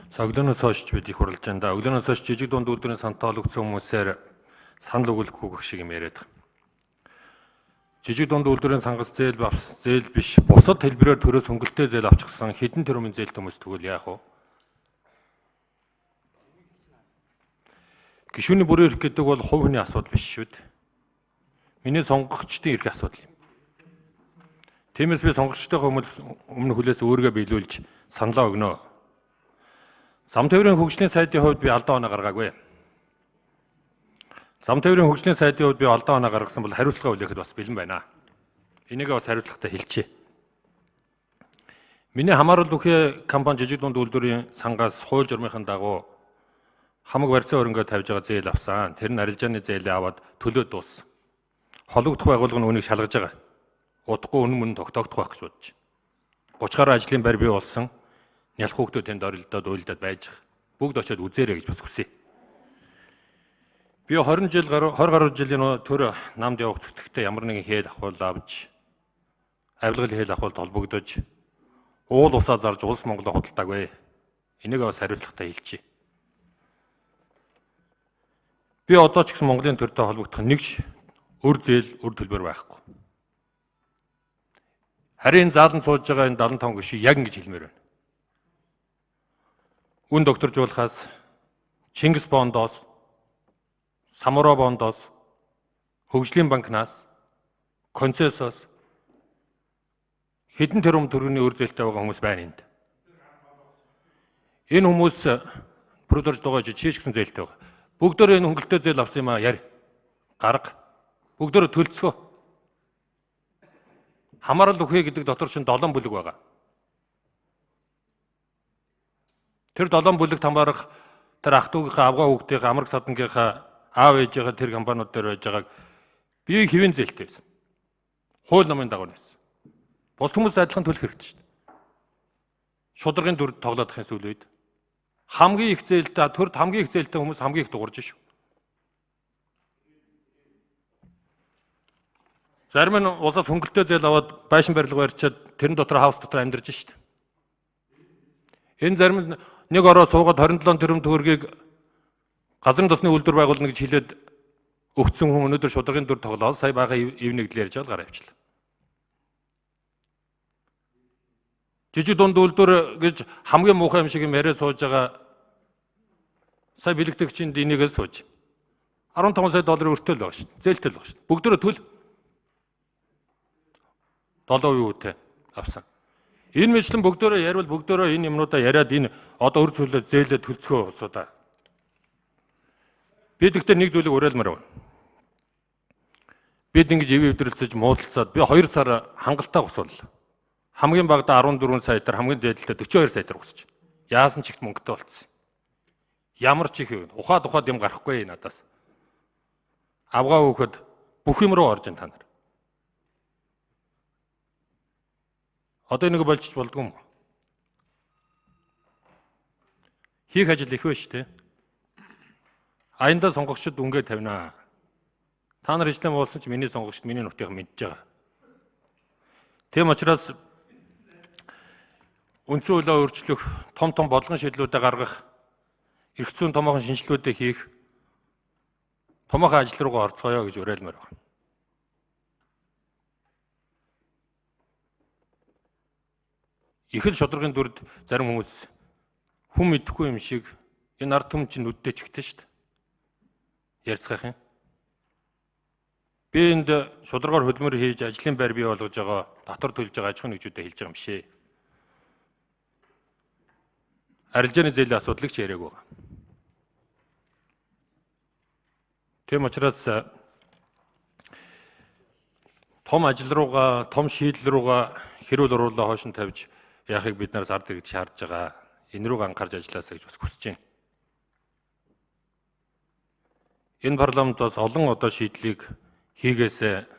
Өглөөнөөс хойш бид их хурлаж байна. Өглөөнөөс хойш жижиг дунд үйлдвэрийн санал өгсөн хүмүүсээр санал өгүүлэхгүй гэх шиг юм яриад байгаа. Жижиг дунд үйлдвэрийн сангас зээл биш бусад хэлбэрээр төрөөс хөнгөлтэй зээл авчихсан хэдэн тэрбумын зээлт хүмүүс тэгвэл яах вэ? Гишүүний бүрээр ирэх гэдэг бол хувь хүний асуудал биш шүү дээ. Миний сонгогчдын эрхийн асуудал юм. Тиймээс би сонгогчдойгоо өмнө хүлээс өөрийгөө биелүүлж саналаа өгнө. Зам тээврийн хөгжлийн сайдын хувьд би алдаа оноо гаргаагүй. Зам тээврийн хөгжлийн сайдын хувьд би алдаа оноо гаргасан бол хариуцлага үлээхэд бас бэлэн байна. Энийг бас хариуцлагатай хэлчихье. Миний хамаарал бүхий компани жижиг дунд үйлдвэрийн сангаас хууль журмынхаа дагуу хамаг барьцаа хөрөнгө тавьж байгаа зээл авсан. Тэр нь арилжааны зээлээ аваад төлөө дууссан. Хологдох байгууллага нь үүнийг шалгаж байгаа. Удахгүй үнэн мөн тогтоогдох байх гэж бодож. 30 гаруй ажлын байр бий болсон. Нялх хүүхдүүд тэнд орилдоод уйлдаад байж байгаа. Бүгд очиод үзээрэй гэж бас хүсье. Би 20 гаруй жилийн төр намд явах зүтгэхдээ ямар нэгэн хэл ахуул авч авилгал хэл ахуульд холбогдож уул усаа зарж улс Монголоо худалдаагүй. Энийг бас хариуцлагатай хэлчихье. Би одоо ч гэсэн Монголын төртэй холбогдох нэг өр зээл, өр төлбөр байхгүй. Харин заалан сууж байгаа энэ 75 гишүүн яг ингэж хэлмээр байна. Үн докторжуулахаас, Чингис бондоос, Самура бондоос, Хөгжлийн банкнаас, Концессоос хэдэн тэрбум төгрөгийн өр зээлтэй байгаа хүмүүс байна энд. Энэ хүмүүс продюсерд байгаа чийч гэсэн зээлтэй байгаа. Бүгдөө энэ хөнгөлтэй зээл авсан юм а яар. Гарга. Бүгдөө төлцгөө. Хамаарал бүхий гэдэг дотор чинь 7 бүлэг байгаа. Тэр 7 бүлэгт хамаарах тэр ах トゥ угийнхаа авгаа хүүхдийн амраг садангийнхаа аав ээжийнхаа тэр компаниуд дээр байж байгааг би хэвэн зээлтэй байсан. Хууль намын дагуу байсан. Бус хүмүүс адилхан төлөх хэрэгтэй шүү дээ. Шударгын дүр тоглоодохын сүүл үед хамгийн их зээлтэй төрд хамгийн их зээлтэй хүмүүс хамгийн их дуурж шүү. Зарим нь усаас хөнгөлтэй зээл аваад байшин барилга барьчаад тэрэн дотор хаус дотор амьдарч шүү дээ. Энэ зарим нь нэг ороо суугаад 27 тэрбум төгрөгийг газрын тосны үйлдвэр байгуулна гэж хэлээд өгцсөн хүн өнөөдөр шударгын дүр тоглоод сая бага ивнэгдэл ярьж байгаа гараа авчлаа. Жижиг дунд үйлдвэр гэж хамгийн муухай юм шиг юм яриа сууж байгаа сая бэлэгдэгчинд энийгээ сууж 15 сая долларын өртөл байгаа шүү дээ. Зээлтэл байгаа шүү дээ. Бүгдөө төл 7% үтэй авсан. Энэ мэтлэн бүгдөө ярил бүгдөө энэ юмнуудаа яриад энэ одоо өр зүйлээ зээлээ төлцгөө усудаа. Бид ихтэй нэг зүйлийг уриалмаар байна. Бид ингэж ив өвдөрлөж муудалцаад би 2 сар хангалттай усвал хамгийн багадаа 14 саяар хамгийн дээдлээ 42 саяар усч. Яасан ч ихт мөнгөтэй болцсон. Ямар ч их ухаад юм гарахгүй надаас. Авгаа хөөхөд бүх юм руу орж ин та нар. Одоо энийг болчих болдгоо юм. Хийх ажил их байна шүү дээ. Аяндаа сонгогчдод үнгээ тавина. Та нар ижлэн болсон ч миний сонгогчд миний нутгийг мэдж байгаа. Тэм учраас үндсэн хуулиа өөрчлөх, том бодлогын шийдлүүдэд гаргах, эрх зүйн томоохон шинжилгүүдээ хийх, томоохон ажил руугаа орцгоё гэж уриалмаар байна. Их л шударгын дүрд зарим хүмүүс хүн мэдэхгүй юм шиг энэ ард түмэн чинь нүдтэй чигтэй шүү дээ. Ярьцгаах юм. Би энд шударгаар хөдөлмөр хийж ажлын байр бий болгож байгаа, татвар төлж байгаа аж ахуйн нэгжүүдэд хэлж байгаа юм шээ. Арилжааны зээлийн асуудлыг ч яриаг байгаа. Тэм учраас том ажил руугаа, том шийдэл руугаа хэрүүл уруулаа хойш нь тавьж яахыг бид нараас ард иргэд шаардж байгаа. Энэ рүү анхаарч ажилласаа гэж бас хүсэж байна. Энэ парламент бас олон одоо шийдлийг хийгээсэ,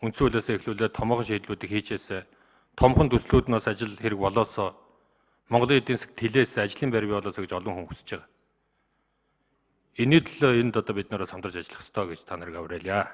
үндсэн хуулиасаа эхлүүлээд томоохон шийдлүүдийг хийжээсэ, томхон төслүүднээс ажил хэрэг болоосоо, Монголын эдийн засаг тэлээсэ ажлын байр бий болоосоо гэж олон хүн хүсэж байгаа. Эний төлөө энд одоо бид нараас хамтарч ажиллах ёстой гэж та нарыг уриалъя.